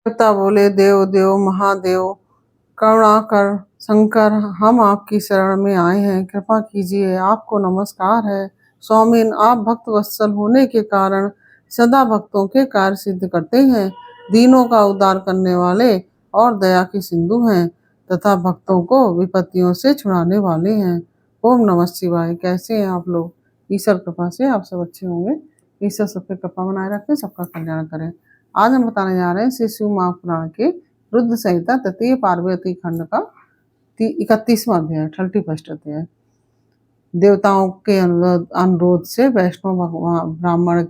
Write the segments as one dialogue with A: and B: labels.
A: देवता बोले, देव देव महादेव करुणा कर शंकर, हम आपकी शरण में आए हैं, कृपा कीजिए, आपको नमस्कार है। स्वामीन, आप भक्त वत्सल होने के कारण सदा भक्तों के कार्य सिद्ध करते हैं, दीनों का उद्धार करने वाले और दया के सिंधु हैं तथा भक्तों को विपत्तियों से छुड़ाने वाले हैं। ओम नमः शिवाय। कैसे हैं आप लोग? ईश्वर कृपा से आप सब अच्छे होंगे। ईश्वर सब पे कृपा बनाए रखें, सबका कल्याण करें। आज हम बताने जा रहे हैं श्री शिव महापुराण के रुद्र संहिता तृतीय पार्वती खंड का 31वां अध्याय, 31st अध्याय। देवताओं के अनुरोध से वैष्णव ब्राह्मण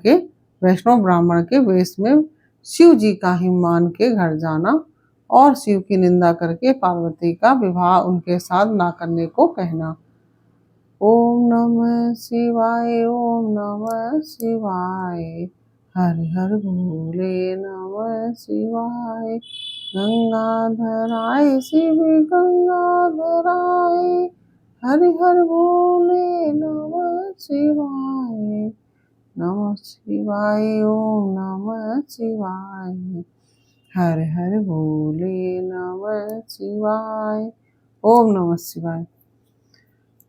A: के वेश में शिव जी का हिममान के घर जाना और शिव की निंदा करके पार्वती का विवाह उनके साथ ना करने को कहना। ओम नमः शिवाय, ओम नमः शिवाय, हर हर भोले नमः शिवाय, गंगाधराय शिव गंगाधराय, हरि हर भोले नमः शिवाय, नमः शिवाय, ओम नमः शिवाय, हर हर भोले नमः शिवाय, ओम नमः शिवाय।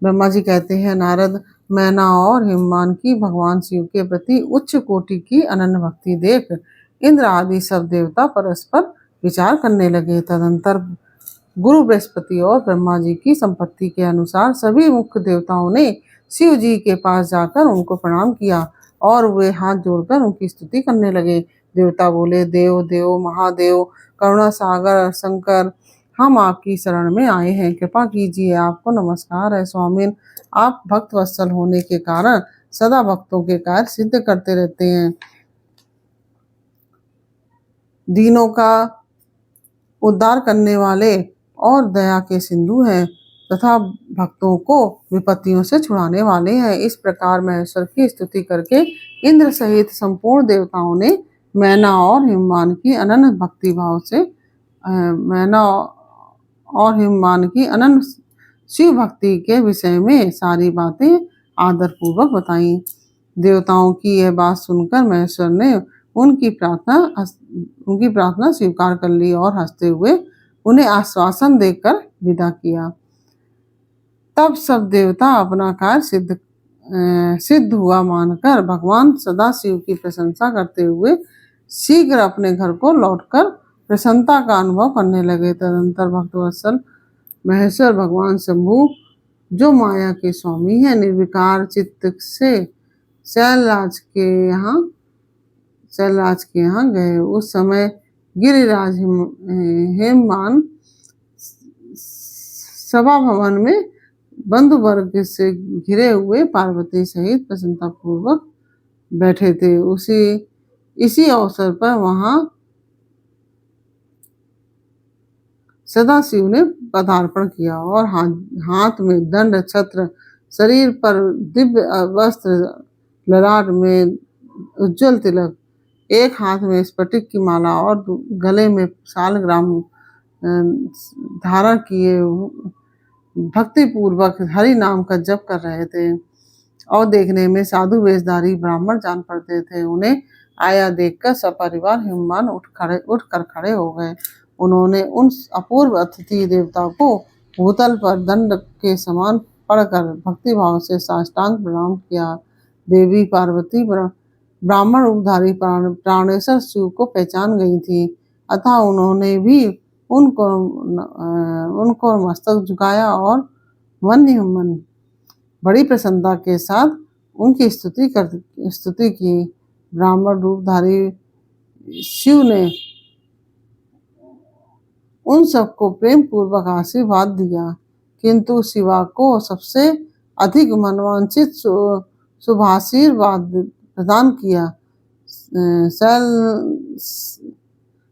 A: ब्रह्मा जी कहते हैं, नारद, मैना और हिममान की भगवान शिव के प्रति उच्च कोटि की अनन्य भक्ति देख इंद्र आदि सब देवता परस्पर विचार करने लगे। तदंतर गुरु बृहस्पति और ब्रह्मा जी की संपत्ति के अनुसार सभी मुख्य देवताओं ने शिव जी के पास जाकर उनको प्रणाम किया और वे हाथ जोड़कर उनकी स्तुति करने लगे। देवता बोले, देव देव महादेव करुणा सागर शंकर, हम आपकी शरण में आए हैं, कृपा कीजिए, आपको नमस्कार है। स्वामीन, आप भक्त वत्सल होने के कारण सदा भक्तों के कार्य सिद्ध करते रहते हैं, दीनों का उद्धार करने वाले और दया के सिंधु हैं तथा भक्तों को विपत्तियों से छुड़ाने वाले हैं। इस प्रकार महेश्वर की स्तुति करके इंद्र सहित संपूर्ण देवताओं ने मैना और हिममान की अनन्य भक्ति भाव से मैना और हिममान की अनन्य शिव भक्ति के विषय में सारी बातें आदर पूर्वक बताई। देवताओं की यह बात सुनकर महेश्वर ने उनकी प्रार्थना स्वीकार कर ली और हंसते हुए उन्हें आश्वासन देकर विदा किया। तब सब देवता अपना कार्य सिद्ध हुआ मानकर भगवान सदाशिव की प्रशंसा करते हुए शीघ्र अपने घर को लौटकर प्रसन्नता का अनुभव करने लगे। तदंतर भक्तवत्सल महेश्वर भगवान शंभु, जो माया के स्वामी है, निर्विकार चित्त से शैलराज के यहाँ गए। उस समय गिरिराज हेममान सभा भवन में बंधु वर्ग से घिरे हुए पार्वती सहित प्रसन्नता पूर्वक बैठे थे। इसी अवसर पर वहां सदाशिव ने पदार्पण किया और हाथ में दंड छत्र, शरीर पर दिव्य वस्त्र, ललाट में उज्जवल तिलक, एक हाथ में स्फटिक की माला और गले में शालग्राम धारण किए भक्ति पूर्वक हरि नाम का जप कर रहे थे और देखने में साधु वेशधारी ब्राह्मण जान पड़ते थे। उन्हें आया देखकर सपरिवार हिममान उठकर खड़े हो गए। उन्होंने उन अपूर्व अतिथि देवता को भूतल पर दंड के समान पड़कर भक्ति भाव से साष्टांग प्रणाम किया। देवी पार्वती ब्राह्मण रूपधारी प्राणेश्वर शिव को पहचान गई थी, अतः उन्होंने भी उनको मस्तक झुकाया और मन बड़ी प्रसन्नता के साथ उनकी स्तुति की। ब्राह्मण रूपधारी शिव ने उन सबको प्रेम पूर्वक आशीर्वाद दिया, किंतु शिवा को सबसे अधिक मनवांछित शुभाशीर्वाद प्रदान किया।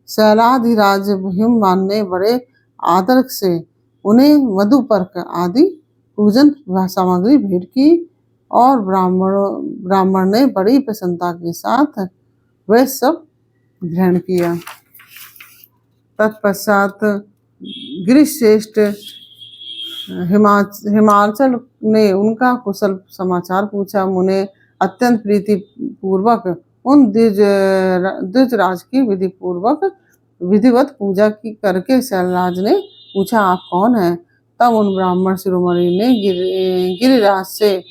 A: शैलाधिराज हिममान ने बड़े आदर से उन्हें मधुपर्क आदि पूजन सामग्री भेंट की और ब्राह्मण ने बड़ी प्रसन्नता के साथ वह सब ग्रहण किया। तत्पश्चात गिरिश्रेष्ठ हिमाचल ने उनका कुशल समाचार पूछा। उन्हें अत्यंत प्रीति पूर्वक उन द्विजराज की विधि पूर्वक विधिवत पूजा की करके शैलराज ने पूछा, आप कौन हैं? तब उन ब्राह्मण शिरोमणि ने गिरिराज से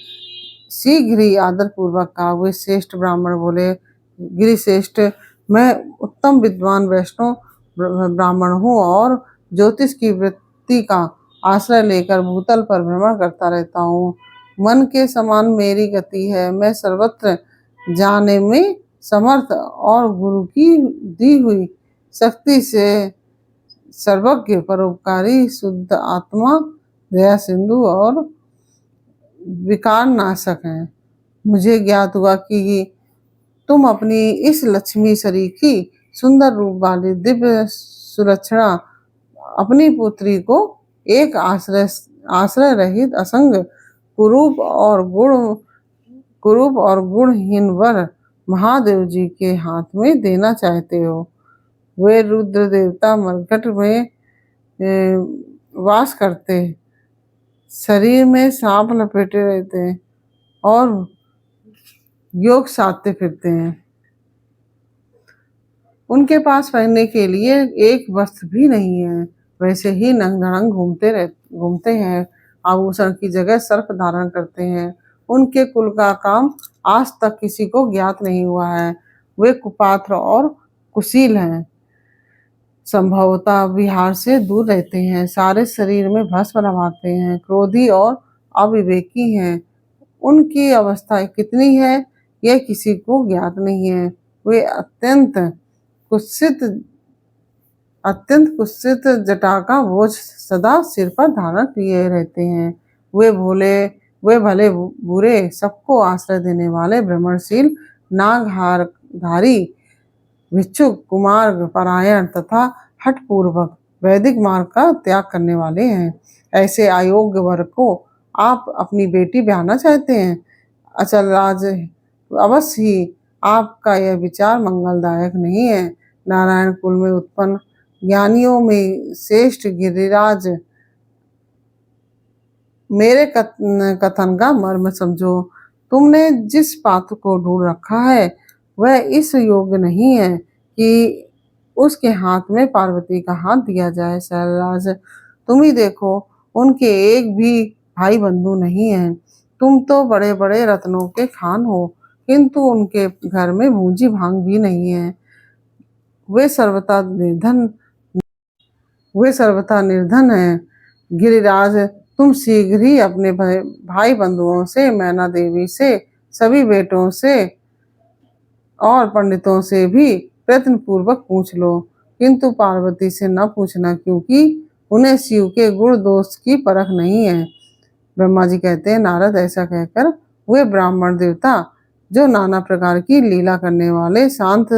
A: शीघ्र ही आदर पूर्वक कहा। वे श्रेष्ठ ब्राह्मण बोले, गिरिश्रेष्ठ, मैं उत्तम विद्वान वैष्णव ब्राह्मण हूँ और ज्योतिष की वृत्ति का आश्रय लेकर भूतल पर भ्रमण करता रहता हूँ। मन के समान मेरी गति है। मैं सर्वत्र जाने में समर्थ और गुरु की दी हुई शक्ति से सर्वज्ञ, परोपकारी, शुद्ध आत्मा, दया सिंधु और विकार नाशक है। मुझे ज्ञात हुआ कि तुम अपनी इस लक्ष्मी सरीखी सुंदर रूप वाली दिव्य सुलक्षणा अपनी पुत्री को एक आश्रय रहित असंग कुरूप और गुणहीन वर महादेव जी के हाथ में देना चाहते हो। वे रुद्र देवता मरघट में वास करते, शरीर में सांप लपेटे रहते हैं और योग साधते फिरते हैं। उनके पास पहनने के लिए एक वस्त्र भी नहीं है। वैसे ही नंग धड़ंग घूमते हैं, आभूषण की जगह सर्प धारण करते हैं। उनके कुल का काम आज तक किसी को ज्ञात नहीं हुआ है। वे कुपात्र और कुशील हैं, संभवतः विहार से दूर रहते हैं, सारे शरीर में भस्म लगाते हैं, क्रोधी और अविवेकी हैं। उनकी अवस्था कितनी है यह किसी को ज्ञात नहीं है। वे अत्यंत कुत्सित जटा का बोझ सदा सिर पर धारण किए रहते हैं। वे भले बुरे सबको आश्रय देने वाले भ्रमणशील, नागधारी, भिक्षुक, कुमार्ग परायण तथा हठपूर्वक वैदिक मार्ग का त्याग करने वाले हैं। ऐसे अयोग्य वर को आप अपनी बेटी ब्याहना चाहते हैं? अचलराज, अवश्य ही आपका यह विचार मंगलदायक नहीं है। नारायण कुल में उत्पन्न ज्ञानियों में श्रेष्ठ गिरिराज, मेरे कथन का मर्म समझो। तुमने जिस पात्र को ढूंढ रखा है वह इस योग्य नहीं है कि उसके हाथ में पार्वती का हाथ दिया जाए। शैलराज, तुम ही देखो, उनके एक भी भाई बंधु नहीं है। तुम तो बड़े बड़े रत्नों के खान हो, किंतु उनके घर में भूंजी भांग भी नहीं है। वे सर्वथा निर्धन हैं। गिरिराज, तुम शीघ्र ही अपने भाई बंधुओं से, मैना देवी से, सभी बेटों से और पंडितों से भी प्रयत्न पूर्वक पूछ लो, किंतु पार्वती से न पूछना, क्योंकि उन्हें शिव के गुण दोष की परख नहीं है। ब्रह्मा जी कहते हैं, नारद, ऐसा कहकर वे ब्राह्मण देवता जो नाना प्रकार की लीला करने वाले शांत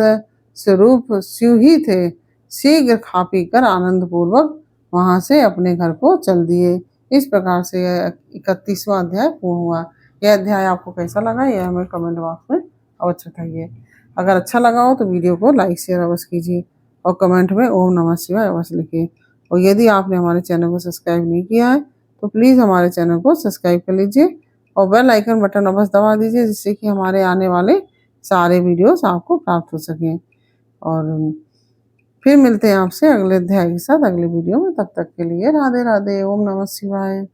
A: स्वरूप शिव ही थे, शीघ्र खा पी कर आनंद पूर्वक वहां से अपने घर को चल दिए। इस प्रकार से यह 31वां अध्याय पूर्ण हुआ। यह अध्याय आपको कैसा लगा यह हमें कमेंट बॉक्स में अवश्य बताइए। अगर अच्छा लगा हो तो वीडियो को लाइक शेयर अवश्य कीजिए और कमेंट में ओम नमः शिवाय अवश्य लिखिए। और यदि आपने हमारे चैनल को सब्सक्राइब नहीं किया है तो प्लीज़ हमारे चैनल को सब्सक्राइब कर लीजिए और बेल आइकन बटन अवश्य दबा दीजिए, जिससे कि हमारे आने वाले सारे वीडियोस आपको प्राप्त हो सकें। और फिर मिलते हैं आपसे अगले अध्याय के साथ अगले वीडियो में। तब तक के लिए राधे राधे, ओम नमः शिवाय।